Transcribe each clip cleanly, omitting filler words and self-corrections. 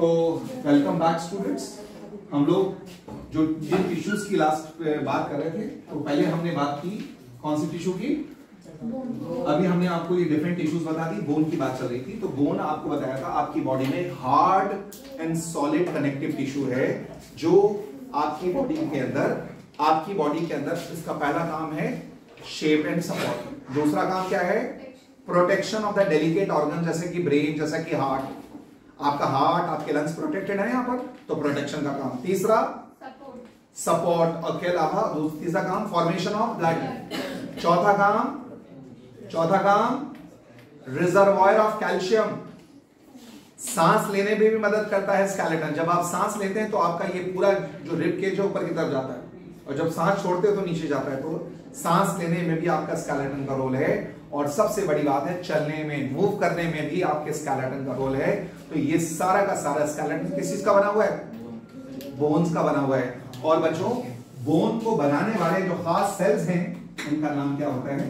तो welcome back students. हम लोग जो जिन टिश्यूज की लास्ट बात कर रहे थे, तो पहले हमने बात की कौन सी टिश्यू की? अभी हमने आपको ये डिफरेंट टिश्यूज बता दी, बोन की बात चल रही थी। तो बोन आपको बताया था आपकी बॉडी में hard and solid connective tissue है जो आपकी बॉडी के अंदर इसका पहला काम है शेप एंड सपोर्ट। दूसरा काम क्या है? Protection of the delicate organ, जैसे कि ब्रेन, जैसे कि हार्ट। आपका हार्ट, आपके लंग्स प्रोटेक्टेड है यहाँ पर, तो प्रोटेक्शन का काम। तीसरा सपोर्ट, और के अलावा तीसरा काम फॉर्मेशन ऑफ ब्लड। चौथा काम रिजर्वॉयर ऑफ कैल्शियम। सांस लेने में भी मदद करता है स्केलेटन। जब आप सांस लेते हैं तो आपका ये पूरा जो रिब केज है ऊपर की तरफ जाता है, और जब सांस छोड़ते हो तो नीचे जाता है। तो सांस लेने में भी आपका स्केलेटन का रोल है। और सबसे बड़ी बात है, चलने में, मूव करने में भी आपके स्केलेटन का रोल है। तो ये सारा का सारा स्केलेटन किस चीज का बना हुआ है? बोन्स का बना हुआ है। और बच्चों, बोन को बनाने वाले जो खास सेल्स हैं उनका नाम क्या होता है?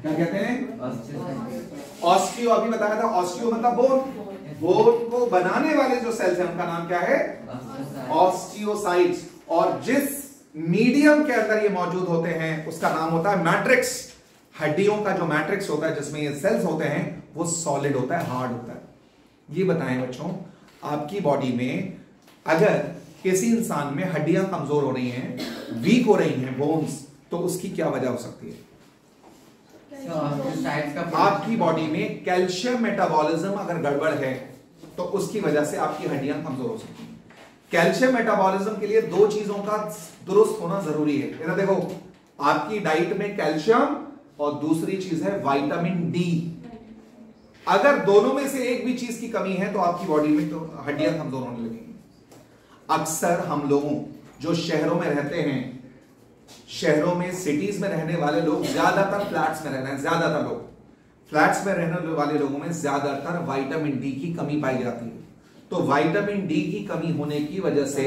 क्या कहते हैं? ऑस्टियो। अभी बताया था, ऑस्टियो मतलब बोन। बोन को बनाने वाले जो सेल्स हैं उनका नाम क्या है? ऑस्टियोसाइट्स। और जिस मीडियम के अंदर ये मौजूद होते हैं उसका नाम होता है मैट्रिक्स। हड्डियों का जो मैट्रिक्स होता है जिसमें ये सेल्स होते हैं वो सॉलिड होता है, हार्ड होता है। ये बताएं बच्चों, आपकी बॉडी में अगर किसी इंसान में हड्डियां कमजोर हो रही हैं, वीक हो रही हैं, बोन्स, तो उसकी क्या वजह हो सकती है? आपकी बॉडी में कैल्शियम मेटाबॉलिज्म अगर गड़बड़ है तो उसकी वजह से आपकी हड्डियां कमजोर हो सकती हैं। कैल्शियम मेटाबॉलिज्म के लिए दो चीजों का दुरुस्त होना जरूरी है। इधर देखो, आपकी डाइट में कैल्शियम और दूसरी चीज है विटामिन डी। अगर दोनों में से एक भी चीज की कमी है तो आपकी बॉडी में तो हड्डियां कमजोर होने लगेंगी। अक्सर हम लोगों जो शहरों में रहते हैं, शहरों में, सिटीज में रहने वाले लोग ज्यादातर फ्लैट्स में रह रहे हैं। ज्यादातर लोग फ्लैट्स में रहने वाले लोगों में ज्यादातर विटामिन डी की कमी पाई जाती है। तो विटामिन डी की कमी होने की वजह से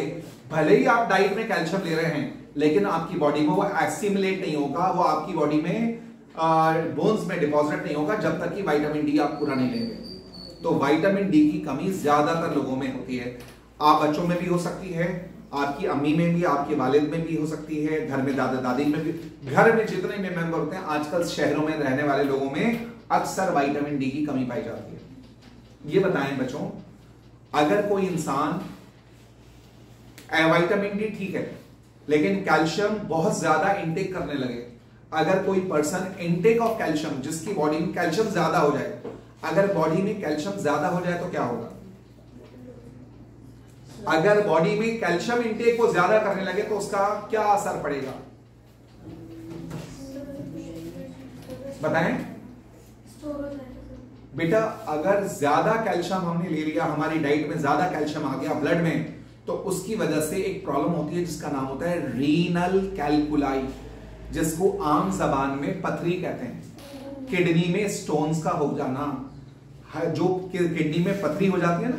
भले ही आप डाइट में कैल्शियम ले रहे हैं, लेकिन आपकी बॉडी में वो एसिमिलेट नहीं होगा, वो आपकी बॉडी में बोन्स में डिपॉजिट नहीं होगा जब तक कि विटामिन डी आप पूरा नहीं लेंगे। तो विटामिन डी की कमी ज्यादातर लोगों में होती है। आप बच्चों में भी हो सकती है, आपकी अम्मी में भी, आपके वालिद में भी हो सकती है, घर में दादा दादी में भी, घर में जितने भी मेंबर होते हैं आजकल शहरों में रहने वाले लोगों में अक्सर विटामिन डी की कमी पाई जाती है। ये बताएं बच्चों, अगर कोई इंसान विटामिन डी ठीक है लेकिन कैल्शियम बहुत ज्यादा इनटेक करने लगे, अगर कोई पर्सन इनटेक ऑफ कैल्शियम, जिसकी बॉडी में कैल्शियम ज्यादा हो जाए, अगर बॉडी में कैल्शियम ज्यादा हो जाए तो क्या होगा? अगर बॉडी में कैल्शियम इनटेक को ज्यादा करने लगे तो उसका क्या असर पड़ेगा? बताएं बेटा। अगर ज्यादा कैल्शियम हमने ले लिया, हमारी डाइट में ज्यादा कैल्शियम आ गया ब्लड में, तो उसकी वजह से एक प्रॉब्लम होती है जिसका नाम होता है रीनल कैल्कुलाई, जिसको आम जबान में पथरी कहते हैं। किडनी में स्टोन्स का हो जाना, जो किडनी में पथरी हो जाती है ना,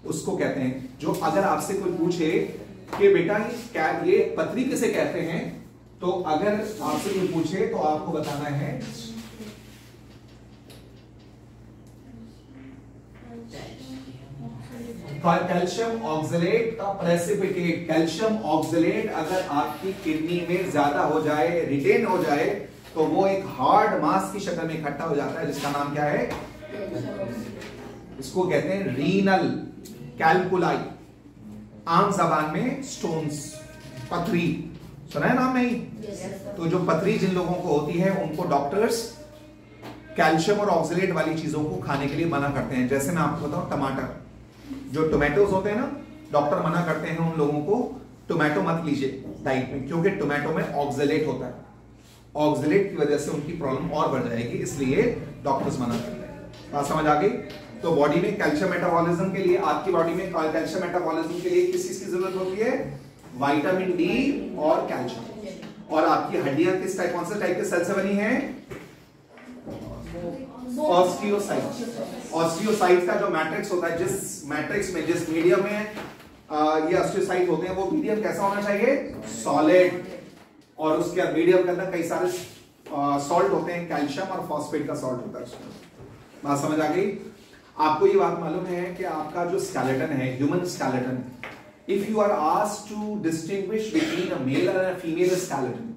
उसको कहते हैं। जो अगर आपसे कोई पूछे कि बेटा ये पथरी किसे कहते हैं, तो अगर आपसे कोई पूछे तो आपको बताना है कैल्शियम ऑक्सलेट का प्रेसिपिटेट। कैल्शियम ऑक्सलेट अगर आपकी किडनी में ज्यादा हो जाए, रिटेन हो जाए, तो वो एक हार्ड मास की शक्ल में इकट्ठा हो जाता है, जिसका नाम क्या है? इसको कहते हैं रीनल कैल्कुलाई, आम जबान में स्टोन्स, पथरी। सुना है नाम नहीं? तो जो पथरी जिन लोगों को होती है उनको डॉक्टर्स कैल्शियम और ऑक्सलेट वाली चीजों को खाने के लिए मना करते हैं। जैसे मैं आपको बताऊं, टमाटर, जो टोमेटोज होते हैं ना, डॉक्टर मना करते हैं उन लोगों को टोमेटो मत लीजिए डाइट में, क्योंकि टोमेटो में ऑक्सलेट होता है। ऑक्सलेट की वजह से उनकी प्रॉब्लम और बढ़ जाएगी, इसलिए डॉक्टर्स मना करते हैं। बात समझ आ गई? तो बॉडी में कैल्शियम मेटाबॉलिज्म के लिए, आपकी बॉडी में कैल्शियम मेटाबॉलिज्म के लिए किस चीज की जरूरत होती है? विटामिन डी और कैल्शियम। और आपकी हड्डियां किस टाइप, कौन से टाइप के सेल से बनी है? ऑस्टियोसाइट। ऑस्टियोसाइट का जो मैट्रिक्स होता है, जिस मैट्रिक्स में, जिस मीडियम में ये ऑस्टियोसाइट होते हैं, वो मीडियम कैसा होना चाहिए? सॉलिड। और उसके मीडियम के अंदर कई सारे सॉल्ट होते हैं, कैल्शियम और फॉस्फेट का सॉल्ट होता है उसमें। बात समझ आ गई? आपको ये बात मालूम है कि आपका जो स्केलेटन है, human skeleton, if you are asked to distinguish between a male and a female skeleton,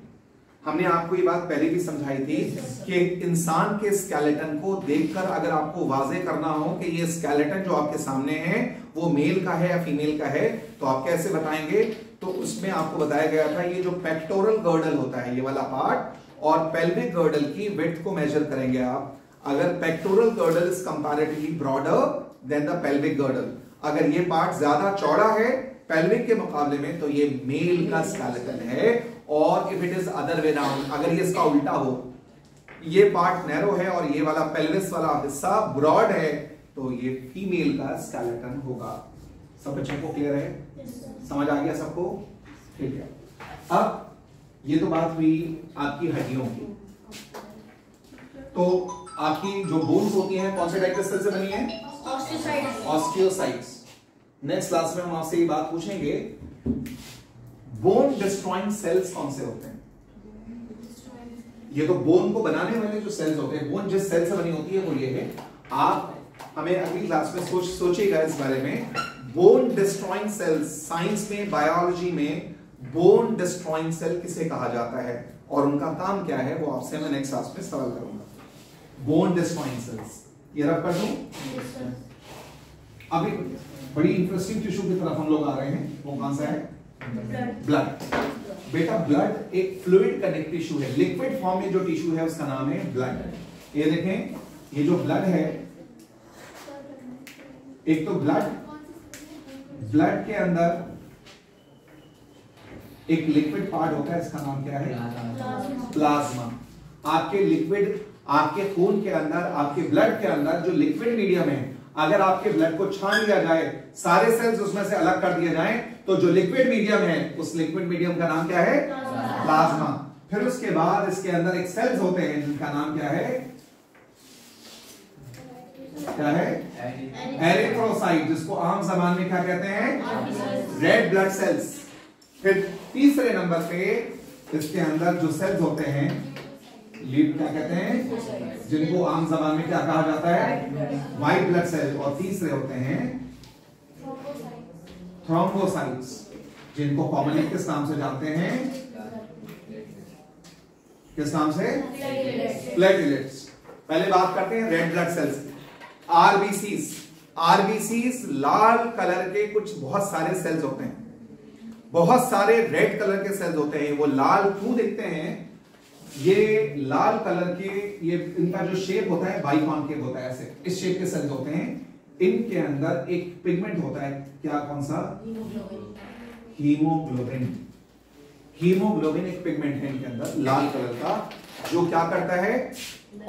हमने आपको ये बात पहले भी समझाई थी कि इंसान के स्केलेटन को देखकर अगर आपको वाजे करना हो कि ये स्केलेटन जो आपके सामने है वो मेल का है या फीमेल का है, तो आप कैसे बताएंगे? तो उसमें आपको बताया गया था ये जो पेक्टोरल गर्डल होता है, ये वाला पार्ट, और पेल्विक गर्डल की विड्थ को मेजर करेंगे आप। अगर pectoral girdle is comparatively broader then the pelvic girdle, अगर ये पार्ट ज्यादा चौड़ा है पेल्विक के मुकाबले में, तो ये मेल का स्केलेटन है। और if it is other way round, अगर ये इसका उल्टा हो, ये पार्ट नैरो है और ये वाला पेल्विस वाला हिस्सा ब्रॉड है, तो ये फीमेल का स्केलेटन होगा। सब बच्चों को क्लियर है? समझ आ गया सबको? ठीक है। अब ये तो बात हुई आपकी हड्डियों की। तो आपकी जो बोन्स होती हैं कौन से टाइप के सेल से बनी है? ऑस्टियोसाइट्स। नेक्स्ट क्लास में हम आपसे ये बात पूछेंगे, बोन डिस्ट्रॉइंग सेल्स कौन से होते हैं? ये तो बोन को बनाने वाले जो सेल्स होते हैं, बोन जिस सेल से बनी होती है वो ये है। आप हमें अगली क्लास में सोचिएगा इस बारे में। बोन डिस्ट्रॉइंग सेल्स, साइंस में, बायोलॉजी में बोन डिस्ट्रॉइंग सेल किसे कहा जाता है और उनका काम क्या है, वो आपसे मैं नेक्स्ट क्लास में सवाल करूंगा। बोन डिस्ट्रॉइंग सेल्स ये रब कर दूं। अभी बड़ी इंटरेस्टिंग टिश्यू की तरफ हम लोग आ रहे हैं, वो कौन सा है? ब्लड। बेटा ब्लड एक फ्लूइड कनेक्ट टिश्यू है, लिक्विड फॉर्म में जो टिश्यू है उसका नाम है ब्लड। ये देखें, ये जो ब्लड है, एक तो ब्लड के अंदर एक लिक्विड पार्ट होता है, इसका नाम क्या है? प्लाज्मा। आपके लिक्विड, आपके खून के अंदर, आपके ब्लड के अंदर जो लिक्विड मीडियम है, अगर आपके ब्लड को छान लिया जाए, सारे सेल्स उसमें से अलग कर दिए जाएं, तो जो लिक्विड मीडियम है उस लिक्विड मीडियम का नाम क्या है? प्लाज्मा। फिर उसके बाद इसके अंदर एक सेल्स होते हैं जिनका नाम क्या है? क्या है? एरिथ्रोसाइट, जिसको आम जबान में क्या कहते हैं? Red blood cells. फिर तीसरे नंबर पे इसके अंदर जो सेल्स होते हैं, लीड क्या कहते हैं, जिनको आम जबान में क्या कहा जाता है? White blood cell. और तीसरे होते हैं थ्रोम्बोसाइट्स, जिनको कॉमनली किस नाम से जानते हैं? किस नाम से? प्लेटलेट्स। पहले बात करते हैं रेड ब्लड सेल्स। आरबीसीज लाल कलर के कुछ बहुत सारे सेल्स होते हैं, बहुत सारे रेड कलर के सेल्स होते हैं। वो लाल क्यों दिखते हैं? ये लाल कलर के, ये इनका जो शेप होता है बाइकॉन्केव होता है, ऐसे इस शेप के सेल्स होते हैं। इनके अंदर एक पिगमेंट होता है, क्या, कौन सा? हीमोग्लोबिन। हीमोग्लोबिन एक पिगमेंट है इनके अंदर लाल कलर का, जो क्या करता है?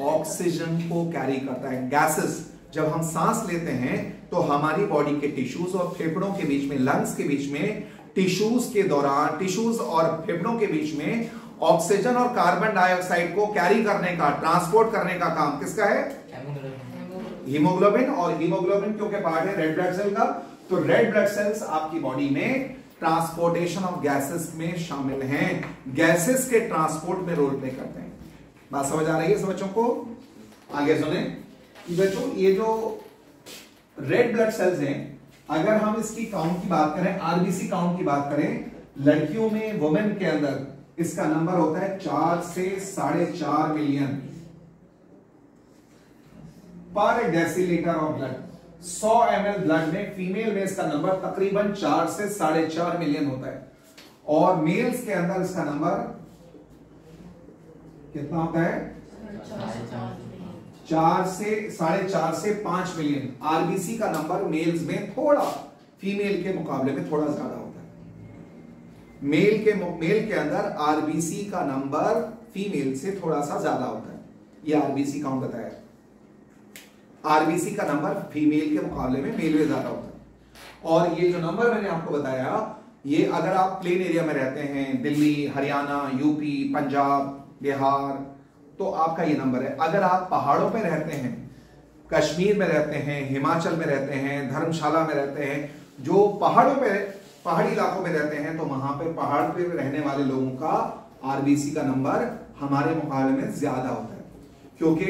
ऑक्सीजन को कैरी करता है। गैसेस, जब हम सांस लेते हैं तो हमारी बॉडी के टिश्यूज और फेफड़ों के बीच में, लंग्स के बीच में, टिश्यूज के दौरान, टिश्यूज और फेफड़ों के बीच में ऑक्सीजन और कार्बन डाइऑक्साइड को कैरी करने का, ट्रांसपोर्ट करने का काम किसका है? हीमोग्लोबिन। और हीमोग्लोबिन क्योंकि पार्ट है रेड ब्लड सेल का, तो रेड ब्लड सेल्स आपकी बॉडी में ट्रांसपोर्टेशन ऑफ गैसेस में शामिल हैं, गैसेस के ट्रांसपोर्ट में रोल प्ले करते हैं। बात समझ आ रही है सब बच्चों को? आगे सुने बच्चों, ये जो रेड ब्लड सेल्स हैं, अगर हम इसकी काउंट की बात करें, आरबीसी काउंट की बात करें, लड़कियों में, वुमेन के अंदर इसका नंबर होता है 4 से 4.5 मिलियन पर decilitre of blood. 100 ml blood में फीमेल में इसका नंबर तकरीबन 4 से 4.5 मिलियन होता है, और मेल्स के अंदर इसका नंबर कितना होता है? 4 से 4.5 से 5 मिलियन। आरबीसी का नंबर मेल्स में थोड़ा, फीमेल के मुकाबले में थोड़ा ज्यादा होता है। मेल के अंदर आरबीसी का नंबर फीमेल से थोड़ा सा ज्यादा होता है, ये आरबीसी काउंट बताया। आरबीसी का नंबर फीमेल के मुकाबले में मेल में ज्यादा होता है। और ये जो नंबर मैंने आपको बताया, ये अगर आप प्लेन एरिया में रहते हैं, दिल्ली, हरियाणा, यूपी, पंजाब, बिहार, तो आपका ये नंबर है। अगर आप पहाड़ों पे रहते हैं, कश्मीर में रहते हैं, हिमाचल में रहते हैं, धर्मशाला में रहते हैं, जो पहाड़ों पे, पहाड़ी इलाकों में रहते हैं, तो वहां पे पहाड़ पे रहने वाले लोगों का आरबीसी का नंबर हमारे मुकाबले में ज्यादा होता है, क्योंकि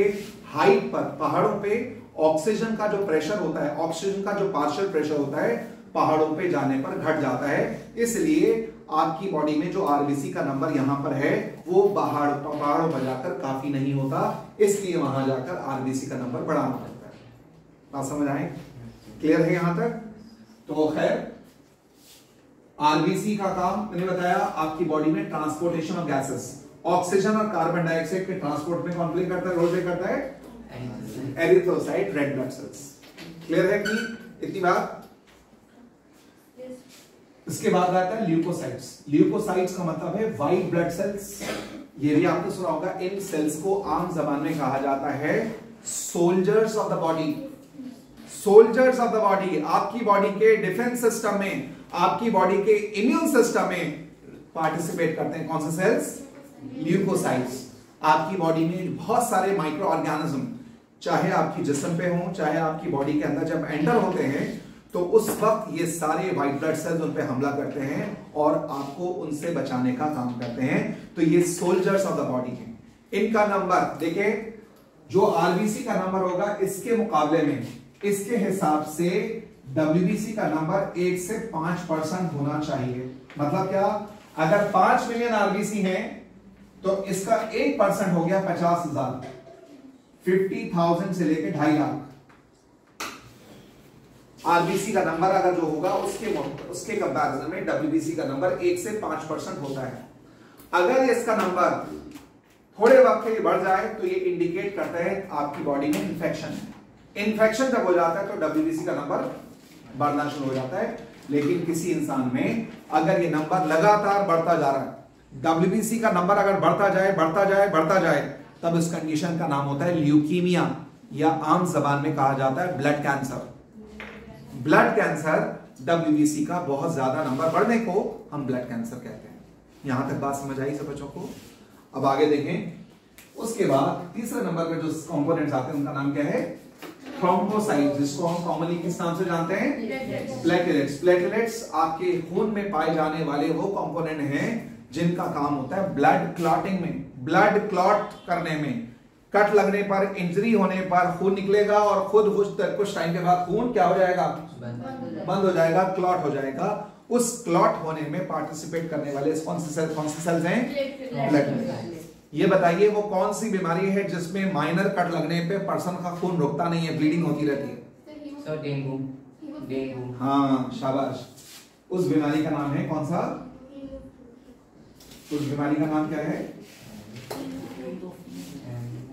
हाइट पर, पहाड़ों पे ऑक्सीजन का जो प्रेशर होता है, ऑक्सीजन का जो पार्शियल प्रेशर होता है पहाड़ों पे जाने पर घट जाता है। इसलिए आपकी बॉडी में जो आरबीसी का नंबर यहां पर है वो पहाड़ों पर जाकर काफी नहीं होता, इसलिए वहां जाकर आरबीसी का नंबर बढ़ाना पड़ता है। बात समझ आए? क्लियर है यहां तक? तो खैर आरबीसी का काम मैंने बताया, आपकी बॉडी में ट्रांसपोर्टेशन ऑफ गैसेस, ऑक्सीजन और कार्बन डाइऑक्साइड के ट्रांसपोर्ट में कौन प्ले करता है, रोल प्ले करता है? Erythrocyte, red blood cells. Clear है कि इतनी बात? इसके बाद आता है ल्यूकोसाइट्स। ल्यूकोसाइट्स का मतलब है व्हाइट ब्लड सेल्स। ये भी आपने सुना होगा। इन सेल्स को आम जबान में कहा जाता है soldiers of the body. Soldiers of the body आपकी बॉडी के डिफेंस सिस्टम में, आपकी बॉडी के इम्यून सिस्टम में पार्टिसिपेट करते हैं। कौन से सेल्स? ल्यूकोसाइट्स। आपकी बॉडी में बहुत सारे माइक्रो ऑर्गेनिज्म, चाहे आपकी जिस्म पे हो, चाहे आपकी बॉडी के अंदर जब एंटर होते हैं तो उस वक्त ये सारे व्हाइट ब्लड सेल्स उन पे हमला करते हैं और आपको उनसे बचाने का काम करते हैं। तो ये सोल्जर्स ऑफ द बॉडी हैं। इनका नंबर देखिए, जो आरबीसी का नंबर होगा इसके मुकाबले में, इसके हिसाब से डब्ल्यूबीसी का नंबर 1 से 5% होना चाहिए। मतलब क्या? अगर 5 मिलियन आरबीसी हैं तो इसका 1% हो गया 50,000, 50,000 से लेकर 2.5 लाख। आरबीसी का नंबर अगर जो होगा उसके कंपैरिजन में डब्ल्यूबीसी का नंबर 1 से 5% होता है। अगर इसका नंबर थोड़े वक्त के लिए बढ़ जाए तो ये इंडिकेट करता है आपकी बॉडी में इन्फेक्शन है। इन्फेक्शन जब हो जाता है तो डब्ल्यूबीसी का नंबर बढ़ना शुरू हो जाता है। लेकिन किसी इंसान में अगर ये नंबर लगातार बढ़ता जा रहा है, डब्ल्यूबीसी का नंबर अगर बढ़ता जाए तब इस कंडीशन का नाम होता है ल्यूकीमिया, या आम जबान में कहा जाता है blood cancer. Blood cancer, WBC का बहुत ज्यादा नंबर बढ़ने को हम ब्लड कैंसर कहते हैं। यहां तक बात समझ आई सब बच्चों को? अब आगे देखें। उसके बाद तीसरे नंबर पे जो कंपोनेंट्स आते हैं उनका नाम क्या है? थ्रोम्बोसाइट, जिसको हम कॉमनली किस नाम से जानते हैं? प्लेटलेट्स। प्लेटलेट्स आपके खून में पाए जाने वाले वो कंपोनेंट हैं जिनका काम होता है ब्लड क्लॉटिंग में, ब्लड क्लॉट करने में। कट लगने पर, इंजरी होने पर खून निकलेगा और खुद कुछ टाइम के बाद खून क्या हो जाएगा? बंद हो जाएगा, क्लॉट हो जाएगा। उस क्लॉट होने में पार्टिसिपेट करने वाले कौन से सेल्स हैं? ब्लड। ये बताइए वो कौन सी बीमारी है जिसमें माइनर कट लगने पे पर्सन का खून रुकता नहीं है, ब्लीडिंग होती रहती है? डेंगू। हाँ शाबाश। उस बीमारी का नाम है कौन सा? उस बीमारी का नाम क्या है?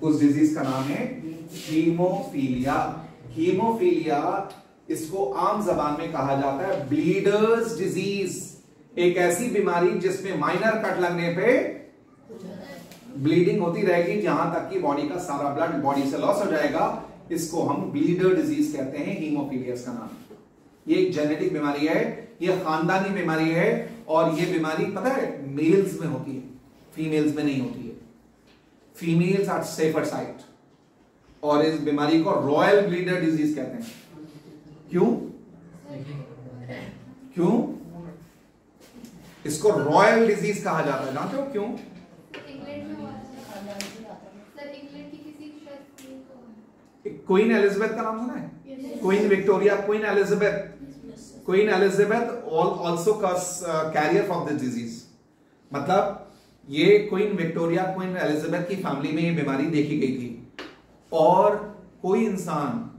उस डिजीज का नाम है हीमोफीलिया। हीमोफीलिया, इसको आम जबान में कहा जाता है ब्लीडर्स डिजीज। एक ऐसी बीमारी जिसमें माइनर कट लगने पे ब्लीडिंग होती रहेगी जहां तक कि बॉडी का सारा ब्लड बॉडी से लॉस हो जाएगा। इसको हम ब्लीडर डिजीज कहते हैं, हीमोफीलिया का नाम। ये एक जेनेटिक बीमारी है, ये खानदानी बीमारी है, और ये बीमारी पता है मेल्स में होती है, फीमेल्स में नहीं होती है। फीमेल्स आर सेफर साइड, और इस बीमारी को रॉयल ब्लीडर डिजीज कहते हैं। क्यों इसको रॉयल डिजीज कहा जाता है? जानते हो क्यों? क्वीन एलिजाबेथ का नाम सुना है? Queen Victoria, queen Elizabeth also carrier of this disease. मतलब ये क्वीन विक्टोरिया, क्वीन एलिजाबेथ की फैमिली में ये बीमारी देखी गई थी। और कोई इंसान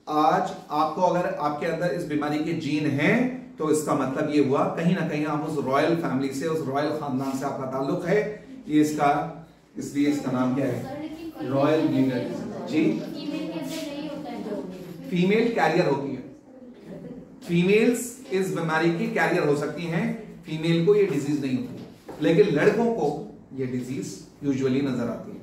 आज आपको अगर आपके अंदर इस बीमारी के जीन हैं तो इसका मतलब ये हुआ कहीं ना कहीं आप उस रॉयल फैमिली से, उस रॉयल खानदान से आपका ताल्लुक है। ये इसका, इसलिए इसका नाम क्या है? Royal bleeder. जी, फीमेल कैरियर होती है, फीमेल्स इस बीमारी की कैरियर हो सकती हैं। फीमेल को ये डिजीज नहीं होती, लेकिन लड़कों को ये डिजीज यूजुअली नजर आती है।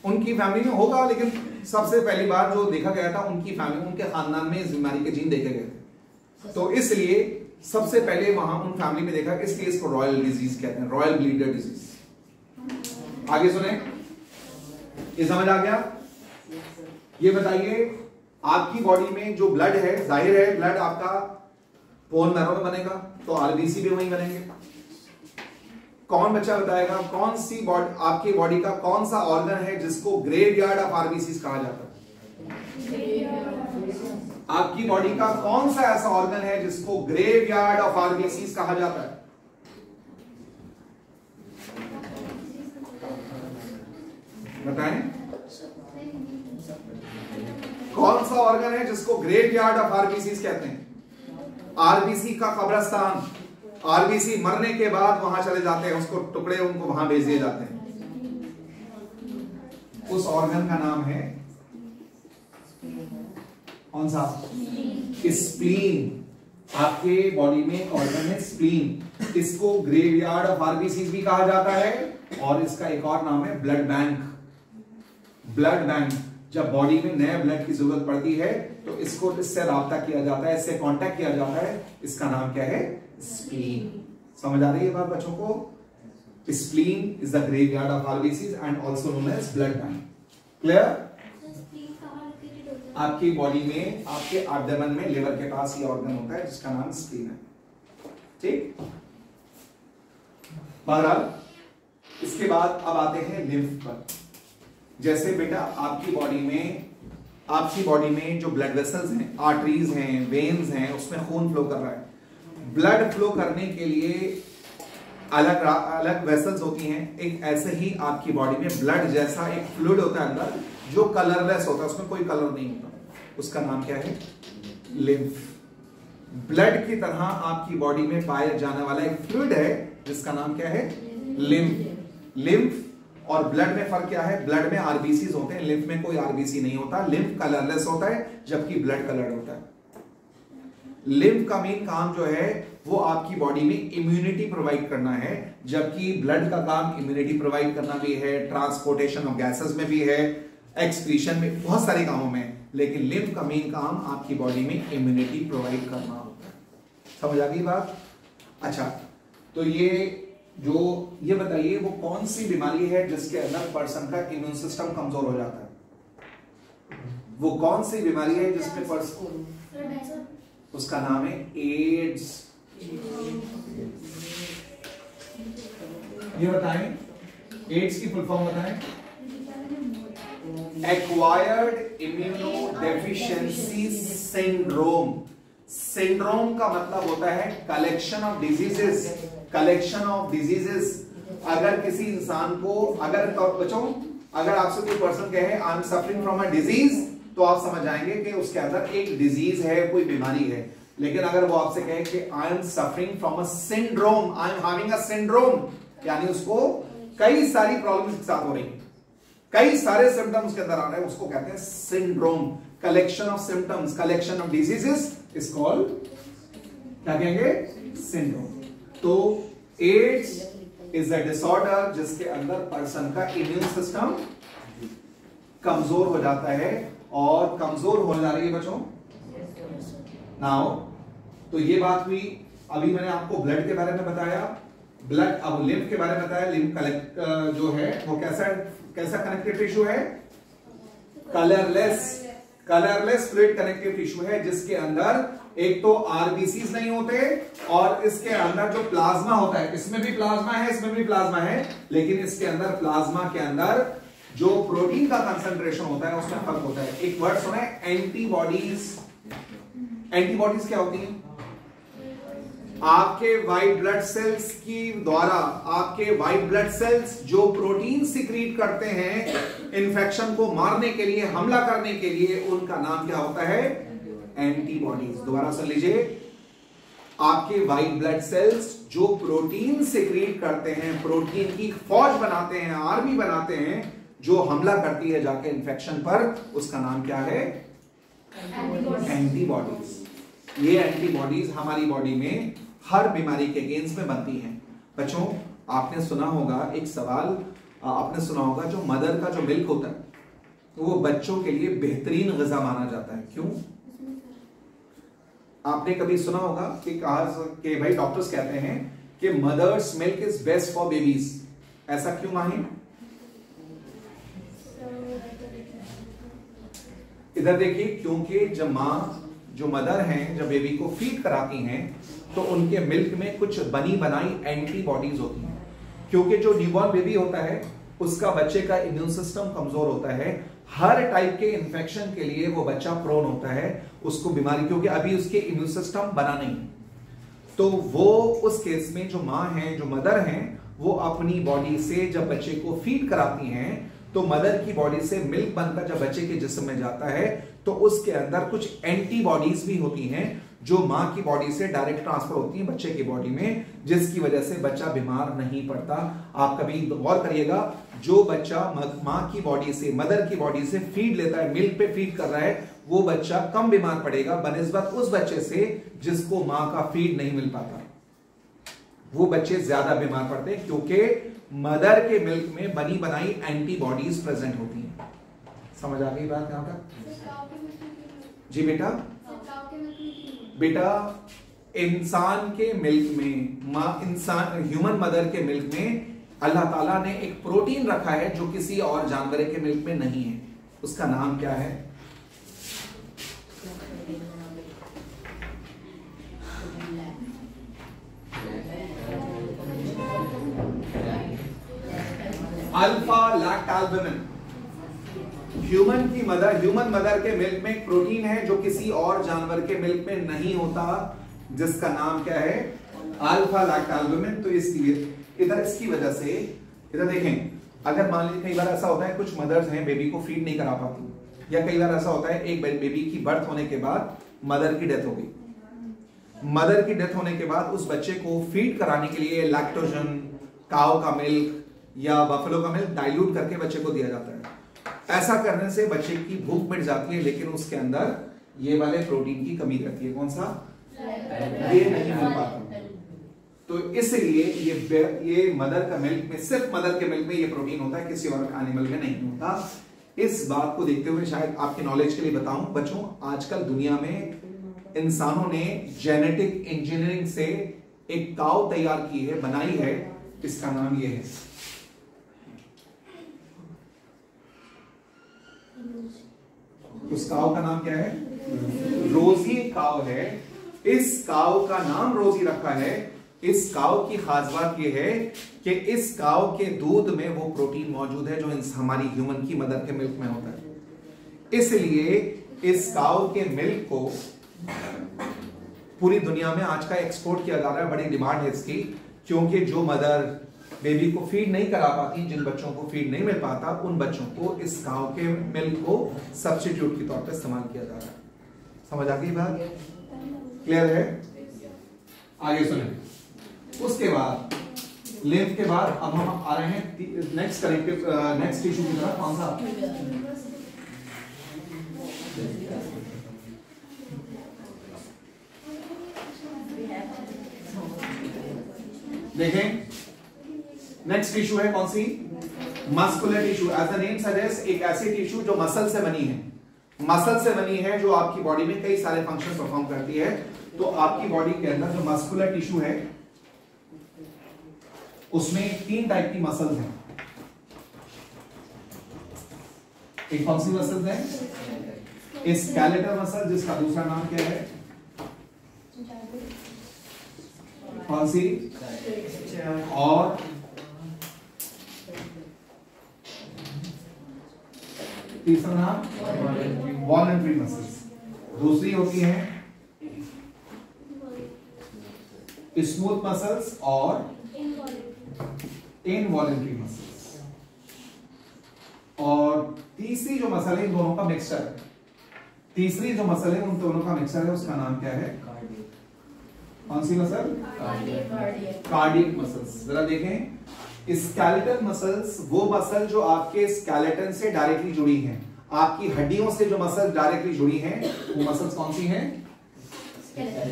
उनकी फैमिली में होगा, लेकिन सबसे पहली बार जो देखा गया था उनकी फैमिली, उनके खानदान में इस बीमारी के जीन देखे गए थे, तो इसलिए सबसे पहले वहां उन फैमिली में देखा, इसलिए इसको रॉयल डिजीज कहते हैं, रॉयल ब्लीडर डिजीज। आगे सुने, ये समझ आ गया? ये बताइए आपकी बॉडी में जो ब्लड है, जाहिर है ब्लड आपका बोन मैरो में बनेगा, तो आरबीसी भी वहीं बनेंगे। कौन बच्चा बताएगा कौन सी बॉडी, आपकी बॉडी का कौन सा ऑर्गन है जिसको ग्रेवयार्ड ऑफ आरबीसी कहा जाता है? आपकी बॉडी का कौन सा ऐसा ऑर्गन है जिसको ग्रेवयार्ड ऑफ आरबीसीज कहा जाता है? बताएं, कौन सा ऑर्गन है जिसको ग्रेवयार्ड ऑफ आरबीसीज कहते हैं? आरबीसी का कब्रिस्तान। आरबीसी मरने के बाद वहां चले जाते हैं, उसको टुकड़े उनको वहां भेज दिए जाते हैं। उस ऑर्गन का नाम है कौन सा? स्प्लीन। आपके बॉडी में एक ऑर्गन है स्प्लीन। इसको ग्रेवयार्ड ऑफ आरबीसीज भी कहा जाता है और इसका एक और नाम है ब्लड बैंक। ब्लड बैंक, जब बॉडी में नए ब्लड की जरूरत पड़ती है तो इसको इससे राब्ता किया जाता है, इससे कांटेक्ट किया जाता है। इसका नाम क्या है? स्प्लीन। समझ आ रही है बात बच्चों को? Spleen is the graveyard of RBCs and also known as blood bank. Clear? आपकी बॉडी में, आपके एब्डोमेन में, लिवर के पास ये ऑर्गन होता है जिसका नाम स्प्लीन है। ठीक, बहरहाल इसके बाद अब आते हैं लिम्फ पर। जैसे बेटा आपकी बॉडी में जो ब्लड वेसल्स हैं, आर्टरीज हैं, वेन्स हैं, उसमें खून फ्लो कर रहा है। ब्लड फ्लो करने के लिए अलग अलग वेसल्स होती हैं। एक ऐसे ही आपकी बॉडी में ब्लड जैसा एक फ्लूइड होता है अंदर, जो कलरलेस होता है, उसमें कोई कलर नहीं होता। उसका नाम क्या है? लिम्फ। ब्लड की तरह आपकी बॉडी में पाया जाने वाला एक फ्लूइड है जिसका नाम क्या है? लिम्फ। लिम्फ और ब्लड में फर्क क्या है? ब्लड में आरबीसीज होते हैं, लिम्फ में कोई आरबीसी नहीं होता। लिम्फ कलरलेस होता है जबकि ब्लड कलर्ड होता है। लिम्फ का मेन काम जो है वो आपकी बॉडी में इम्यूनिटी प्रोवाइड करना है, जबकि ब्लड का काम इम्यूनिटी प्रोवाइड करना भी है, ट्रांसपोर्टेशन ऑफ गैसेस में भी है, एक्सक्रीशन में, बहुत सारे कामों में। लेकिन लिम्फ का मेन काम आपकी बॉडी में इम्यूनिटी प्रोवाइड करना होता है। समझ आ गई बात? अच्छा, तो ये बताइए वो कौन सी बीमारी है जिसके अंदर पर्सन का इम्यून सिस्टम कमजोर हो जाता है? वो कौन सी बीमारी है जिसमें पर्सन, उसका नाम है एड्स। ये बताएं, एड्स की फुल फॉर्म बताएं। Acquired immunodeficiency syndrome. सिंड्रोम का मतलब होता है collection of diseases. Collection of diseases. अगर किसी इंसान को, अगर आपसे कोई पर्सन कहे I am suffering from a disease, तो आप समझ जाएंगे कि उसके अंदर एक डिजीज है, कोई बीमारी है। लेकिन अगर वो आपसे कहे कि I am suffering from a syndrome, I am having a syndrome, यानी उसको कई सारी प्रॉब्लम्स के साथ हो रही है, कई सारे सिम्टम्स के अंदर आ रहे हैं, उसको कहते हैं syndrome. Collection of symptoms, collection of diseases is called, क्या कहेंगे? सिंड्रोम। तो एड्स इज अ डिसऑर्डर जिसके अंदर पर्सन का इम्यून सिस्टम कमजोर हो जाता है, और कमजोर हो जा रही है बच्चों नाउ। तो ये बात हुई। अभी मैंने आपको ब्लड के बारे में बताया, ब्लड, अब लिम्फ के बारे में बताया। लिम्फ कलेक्ट जो है वो कैसा कनेक्टिव टिश्यू है? कलरलेस फ्लूइड कनेक्टिव टिश्यू है, जिसके अंदर एक तो आरबीसीज नहीं होते और इसके अंदर जो प्लाज्मा होता है, इसमें भी प्लाज्मा है, इसमें भी प्लाज्मा है, लेकिन इसके अंदर प्लाज्मा के अंदर जो प्रोटीन का कंसंट्रेशन होता है उसमें फर्क होता है। एक वर्ड सुना है एंटीबॉडीज। एंटीबॉडीज क्या होती है? आपके व्हाइट ब्लड सेल्स की द्वारा, आपके व्हाइट ब्लड सेल्स जो प्रोटीन सिक्रीट करते हैं इन्फेक्शन को मारने के लिए, हमला करने के लिए, उनका नाम क्या होता है? एंटीबॉडीज। दोबारा सुन लीजिए, आपके व्हाइट ब्लड सेल्स जो प्रोटीन सिक्रीट करते हैं, प्रोटीन की फौज बनाते हैं, आर्मी बनाते हैं, जो हमला करती है जाके इन्फेक्शन पर, उसका नाम क्या है? एंटीबॉडीज। ये एंटीबॉडीज हमारी बॉडी में हर बीमारी के अगेंस्ट में बनती हैं। बच्चों, आपने सुना होगा एक सवाल, आपने सुना होगा जो मदर का जो मिल्क होता है वो बच्चों के लिए बेहतरीन ग़िज़ा माना जाता है। क्यों? आपने कभी सुना होगा कि कहा कि भाई डॉक्टर्स कहते हैं कि mother's milk is best for babies. ऐसा क्यों माहिर? इधर देखिए, क्योंकि जब माँ, जो मदर हैं, जब बेबी को फीड कराती हैं तो उनके मिल्क में कुछ बनी बनाई एंटीबॉडीज होती हैं। क्योंकि जो न्यूबॉर्न बेबी होता है उसका, बच्चे का इम्यून सिस्टम कमजोर होता है, हर टाइप के इन्फेक्शन के लिए वो बच्चा प्रोन होता है, उसको बीमारी, क्योंकि अभी उसके इम्यून सिस्टम बना नहीं। तो वो उस केस में जो माँ है, जो मदर हैं, वो अपनी बॉडी से जब बच्चे को फीड कराती हैं तो मदर की बॉडी से मिल्क बनकर जब बच्चे के जिस्म में जाता है तो उसके अंदर कुछ एंटीबॉडीज भी होती हैं जो माँ की बॉडी से डायरेक्ट ट्रांसफर होती हैं बच्चे की बॉडी में, जिसकी वजह से बच्चा बीमार नहीं पड़ता। आप कभी गौर करिएगा, जो बच्चा माँ की बॉडी से, मदर की बॉडी से फीड लेता है, मिल्क पे फीड कर रहा है, वो बच्चा कम बीमार पड़ेगा बनिस्बत उस बच्चे से जिसको माँ का फीड नहीं मिल पाता। वो बच्चे ज्यादा बीमार पड़ते हैं क्योंकि मदर के मिल्क में बनी बनाई एंटीबॉडीज प्रेजेंट होती हैं। समझ आ गई बात यहां तक? जी बेटा, बेटा इंसान के मिल्क में, ह्यूमन मदर के मिल्क में अल्लाह ताला ने एक प्रोटीन रखा है जो किसी और जानवर के मिल्क में नहीं है। उसका नाम क्या है? अल्फा लैक्टोअल्बुमिन। ह्यूमन मदर के मिल्क में एक प्रोटीन है जो किसी और जानवर के मिल्क में नहीं होता, जिसका नाम क्या है? अल्फा लैक्टोअल्बुमिन। तो इसलिए इधर इसकी वजह से इधर देखें, अगर मान लीजिए कई बार ऐसा होता है कुछ मदर्स हैं बेबी को फीड नहीं करा पाती, या कई बार ऐसा होता है एक बेबी की बर्थ होने के बाद मदर की डेथ हो गई। मदर की डेथ होने के बाद उस बच्चे को फीड कराने के लिए लैक्टोजन, काऊ का मिल्क या बफेलो का मिल्क डाइल्यूट करके बच्चे को दिया जाता है। ऐसा करने से बच्चे की भूख मिट जाती है, लेकिन उसके अंदर ये वाले प्रोटीन की कमी रहती है। कौन सा? ये नहीं मिल पाता। तो इसलिए ये मदर का मिल्क में, सिर्फ मदर के मिल्क में ये प्रोटीन होता है, किसी और एनिमल में नहीं होता। इस बात को देखते हुए शायद आपके नॉलेज के लिए बताऊं बच्चों, आजकल दुनिया में इंसानों ने जेनेटिक इंजीनियरिंग से एक काऊ तैयार की है, बनाई है, इसका नाम ये है। उस काऊ का नाम क्या है? रोजी काऊ है। इस काऊ का नाम रोजी रखा है। इस काऊ की खास बात यह है कि इस काऊ के दूध में वो प्रोटीन मौजूद है जो हमारी ह्यूमन की मदर के मिल्क में होता है। इसलिए इस काऊ के मिल्क को पूरी दुनिया में आज का एक्सपोर्ट किया जा रहा है। बड़ी डिमांड है इसकी, क्योंकि जो मदर बेबी को फीड नहीं करा पाती, जिन बच्चों को फीड नहीं मिल पाता, उन बच्चों को इस काऊ के मिल्क को सब्स्टिट्यूट के तौर पर इस्तेमाल किया जा रहा है। समझ आ गई बात? क्लियर है? आगे सुने। उसके बाद लिम्फ के बाद अब हम आ रहे हैं नेक्स्ट टिश्यू की तरफ। कौन सा? देखें, नेक्स्ट टिश्यू है कौन सी? Muscular tissue. As the name suggest, एक ऐसी टिश्यू जो मसल से बनी है, मसल से बनी है, जो आपकी बॉडी में कई सारे फंक्शन परफॉर्म करती है। तो आपकी बॉडी के अंदर जो मस्कुलर टिश्यू है उसमें 3 टाइप की मसल्स हैं। एक कौन सी मसल्स है? स्केलेटल मसल, जिसका दूसरा नाम क्या है? कौन सी? और तीसरा नाम वॉलंटरी मसल्स। दूसरी होती है स्मूथ मसल्स और इनवॉलंटरी मसल्स। और तीसरी जो मसल है इन दोनों का मिक्सचर है। तीसरी जो मसल है उन दोनों का मिक्सचर है, उसका नाम क्या है? कौन सी मसल? Cardiac muscles. जरा देखें, स्केलेटल मसल्स वो मसल जो आपके स्केलेटन से डायरेक्टली जुड़ी हैं, आपकी हड्डियों से जो मसल डायरेक्टली जुड़ी हैं, वो मसल्स कौन सी हैं?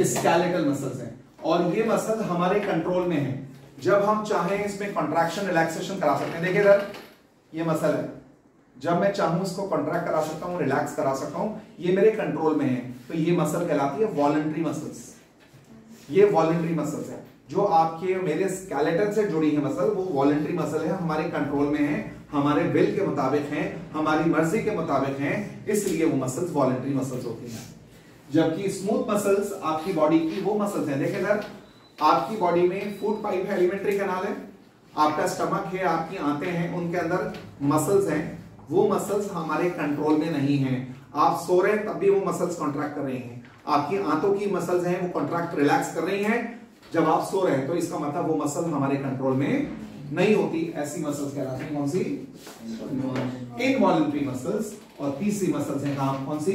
स्केलेटल मसल्स हैं। और ये मसल हमारे कंट्रोल में है। जब हम चाहें इसमें कंट्रैक्शन रिलैक्सेशन करा सकते हैं। देखिए सर, ये मसल है, जब मैं चाहूं इसको कंट्रैक्ट करा सकता हूं, रिलैक्स करा सकता हूं, ये मेरे कंट्रोल में है। तो ये मसल कहलाती है वॉलंटरी मसल्स। ये वॉलंटरी मसल्स है जो आपके मेरे स्केलेटन से जुड़ी है मसल, वो वॉलंटरी मसल है, हमारे कंट्रोल में है, हमारे विल के मुताबिक हैं, हमारी मर्जी के मुताबिक हैं, इसलिए वो मसल्स वॉलंटरी मसल्स होती हैं। जबकि स्मूथ मसल्स आपकी बॉडी की वो मसल्स हैं। देखिए सर, आपकी बॉडी में फूड पाइप है, एलिमेंट्री कैनाल है, आपका स्टमक है, आपकी आंतें हैं, उनके अंदर मसल्स हैं, वो मसल्स हमारे कंट्रोल में नहीं है। आप सो रहे हैं तब भी वो मसल्स कॉन्ट्रैक्ट कर रही हैं, आपकी आंतों की मसल्स हैं वो कॉन्ट्रैक्ट रिलैक्स कर रही हैं जब आप सो रहे हैं, तो इसका मतलब वो मसल हमारे कंट्रोल में नहीं होती। ऐसी मसल्स कहलाती हैं कौन सी? Involuntary muscles. और तीसरी मसल्स हैं कहां, कौन सी?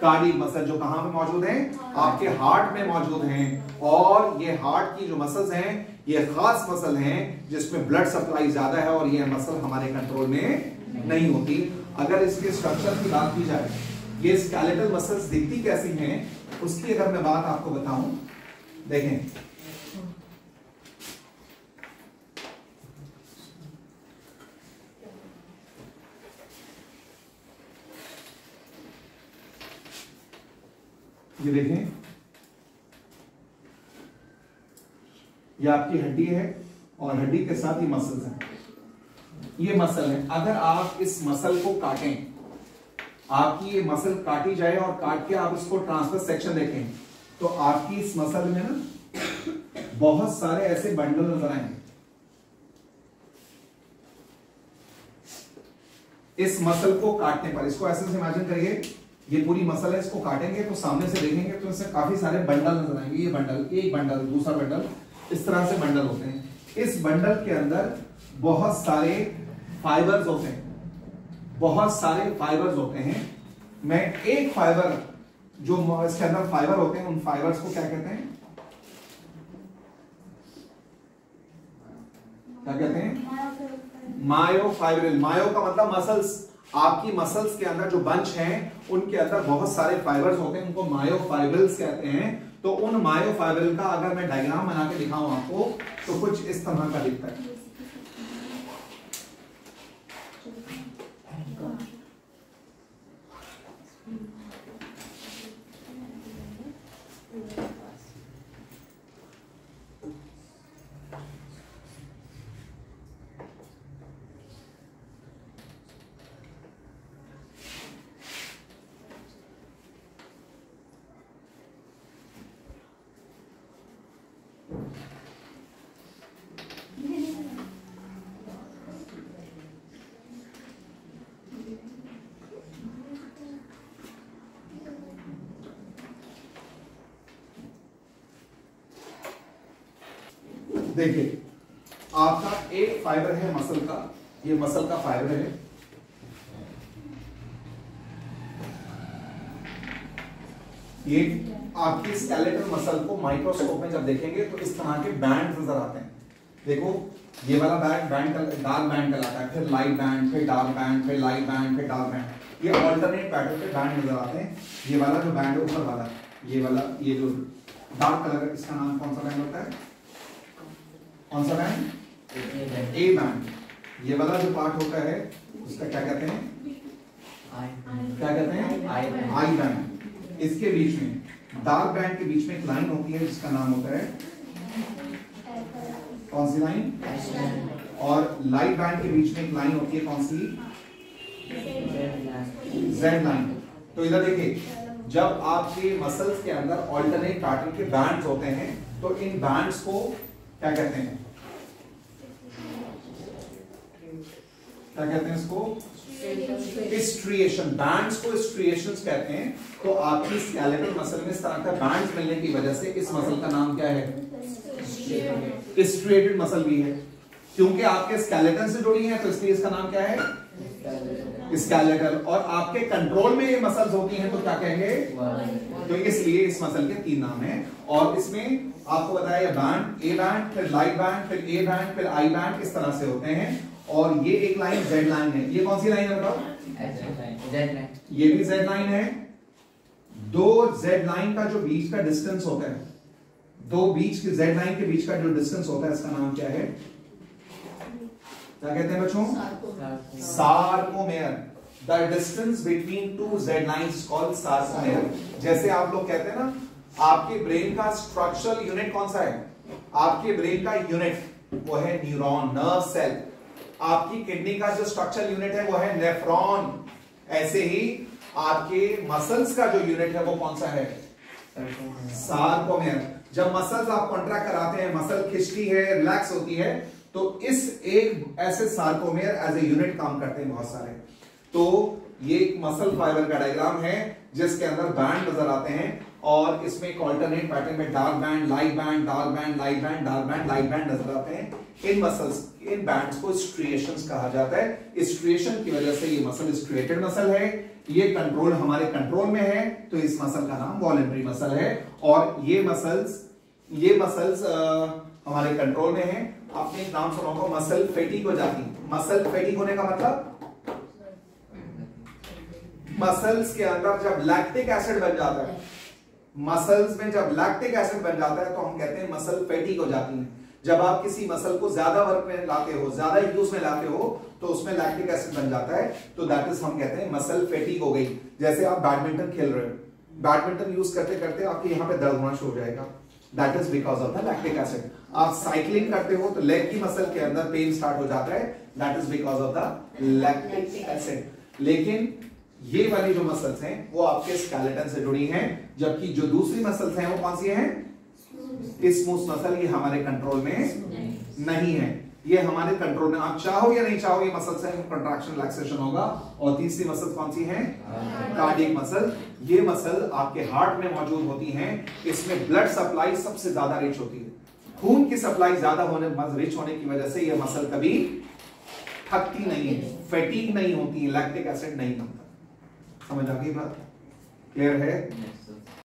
कार्डियक मसल, जो कहां पे मौजूद हैं? आपके हार्ट में मौजूद हैं। और ये हार्ट की जो मसल्स हैं ये खास मसल हैं जिसमें ब्लड सप्लाई ज्यादा है और ये मसल हमारे कंट्रोल में नहीं होती। अगर इसके स्ट्रक्चर की बात की जाए, ये स्केलेटल मसल्स दिखती कैसी हैं उसकी अगर मैं बात आपको बताऊं, देखें ये देखें, ये आपकी हड्डी है और हड्डी के साथ ये मसल्स हैं, ये मसल है। अगर आप इस मसल को काटें, आपकी ये मसल काटी जाए और काट के आप इसको ट्रांसफर सेक्शन देखें तो आपकी इस मसल में ना बहुत सारे ऐसे बंडल नजर आएंगे। इस मसल को काटने पर, इसको ऐसे इमेजिन करिए, ये पूरी मसल है, इसको काटेंगे तो सामने से देखेंगे तो इससे काफी सारे बंडल नजर आएंगे। ये बंडल, एक बंडल, दूसरा बंडल, इस तरह से बंडल होते हैं। इस बंडल के अंदर बहुत सारे फाइबर्स होते हैं, बहुत सारे फाइबर्स होते हैं। मैं एक फाइबर जो इसके अंदर फाइबर होते हैं, उन फाइबर्स को क्या कहते हैं? क्या कहते हैं? मायोफाइब्रिल। मायो का मतलब मसल्स। आपकी मसल्स के अंदर जो बंच हैं उनके अंदर बहुत सारे फाइबर्स होते हैं, उनको मायोफाइब्रिल्स कहते हैं। तो उन मायोफाइब्रिल का अगर मैं डायग्राम बना के दिखाऊं आपको तो कुछ इस तरह का दिखता है। देखिए, आपका एक फाइबर है मसल का, ये मसल का फाइबर है, ये आपकी स्केलेटल मसल को माइक्रोस्कोप में जब देखेंगे तो इस तरह के बैंड नजर आते हैं। देखो, ये वाला बैंड डार्क बैंड कहलाता है, फिर लाइट बैंड, फिर डार्क बैंड, फिर लाइट बैंड, फिर डार्क बैंड, ये ऑल्टरनेट पैटर्न पे बैंड नजर आते हैं। ये वाला जो बैंड है ऊपर वाला, ये वाला, ये जो डार्क कलर है, इसका नाम कौन सा बैंड होता है? कौन सा बैंड? A band. ये वाला जो पार्ट होता है उसका क्या कहते हैं? क्या कहते हैं? I band. इसके बीच में, डार्क बैंड के बीच में एक लाइन होती है जिसका नाम होता है, कौन सी लाइन? और लाइट बैंड के बीच में एक लाइन होती है, कौन सी? Z line. तो इधर देखिए, जब आपके मसल्स के अंदर ऑल्टरनेट पैटर्न के बैंड्स होते हैं तो इन बैंड्स को क्या कहते हैं? क्या कहते हैं इसको? स्ट्रिएशन। बैंड्स को स्ट्रिएशंस कहते हैं। तो आपकी स्केलेटल मसल में इस तरह का बैंड्स मिलने की वजह से इस मसल का नाम क्या है? स्ट्रिएटेड मसल भी है, क्योंकि आपके स्केलेटन से जुड़ी है तो इसलिए इसका नाम क्या है? स्केलेटल। और आपके कंट्रोल में ये मसल्स होती हैं तो क्या कहेंगे? तो इसलिए इस मसल के 3 नाम हैं। और इसमें आपको बताया बैंड, ए बैंड, फिर लाइट बैंड, फिर ए बैंड, फिर आई बैंड, इस तरह से होते हैं। और ये एक लाइन जेड लाइन है। ये कौन सी लाइन है बताओ? Z line. ये भी जेड लाइन है। दो जेड लाइन का जो बीच का डिस्टेंस होता है, दो बीच के जेड लाइन के बीच का जो डिस्टेंस होता है, इसका नाम क्या है? क्या कहते हैं बच्चों? Sarcomere. The distance between two Z lines is called sarcomere. जैसे आप लोग कहते हैं ना, आपके ब्रेन का स्ट्रक्चरल यूनिट कौन सा है? आपके ब्रेन का यूनिट वो है न्यूरॉन, नर्व सेल। आपकी किडनी का जो स्ट्रक्चरल यूनिट है वो है नेफ्रॉन। ऐसे ही आपके मसल्स का जो यूनिट है वो कौन सा है? सार्कोमेयर। जब मसल्स आप कॉन्ट्रैक्ट कराते हैं, मसल खिंचती है, रिलैक्स होती है, तो इस एक ऐसे सार्कोमेयर एज ए यूनिट काम करते हैं बहुत सारे। तो ये एक मसल फाइबर का डायग्राम है जिसके अंदर बैंड नजर आते हैं और इसमें एक ऑल्टरनेट पैटर्न में dark band, light band, dark band, light band, dark band, light band नजर आते हैं। इन मसल्स, इन बैंड्स को स्ट्रिएशंस कहा जाता है। स्ट्रिएशन की वजह से ये मसल स्ट्रिएटेड मसल है। ये कंट्रोल हमारे कंट्रोल में है, तो इस मसल का नाम वॉलंटरी मसल है। और ये मसल्स हमारे कंट्रोल में है। आपने एक नाम सुना होगा मसल फैटिग हो जाती है। मसल फैटिग होने का मतलब मसल्स के अंदर जब लैक्टिक एसिड बन जाता है, मसल्स में जब लैक्टिक एसिड बन जाता है तो हम कहते हैं मसल फैटिग हो जाती है। जब आप किसी मसल को ज्यादा वर्क में लाते हो, ज्यादा यूज में लाते हो, तो उसमें लैक्टिक एसिड बन जाता है, तो दैट इज हम कहते हैं मसल फैटिग हो गई। जैसे आप बैडमिंटन खेल रहे हो, बैडमिंटन यूज करते करते आपके यहाँ पे दर्द होना शुरू हो जाएगा, that is because of the lactic acid. आप साइकिलिंग करते हो तो लेग की मसल के अंदर पेन स्टार्ट हो जाता है, that is because of the lactic acid. लेकिन ये वाली जो मसल्स हैं वो आपके स्केलेटन से जुड़ी हैं, जबकि जो दूसरी मसल्स हैं वो कौन सी हैं? Smooth muscle. ये हमारे कंट्रोल में नहीं है, ये हमारे कंट्रोल में, आप चाहो या नहीं चाहो ये मसल से कंट्रैक्शन रिलैक्सेशन होगा। और तीसरी मसल कौन सी है? Cardiac muscle. ये मसल आपके हार्ट में मौजूद होती हैं। इसमें ब्लड सप्लाई सबसे ज्यादा रिच होती है। खून की सप्लाई ज्यादा होने, रिच होने की वजह से ये मसल कभी थकती नहीं है, फैटिग नहीं होती, लैक्टिक एसिड नहीं बनता। समझ आ गई बात? क्लियर है?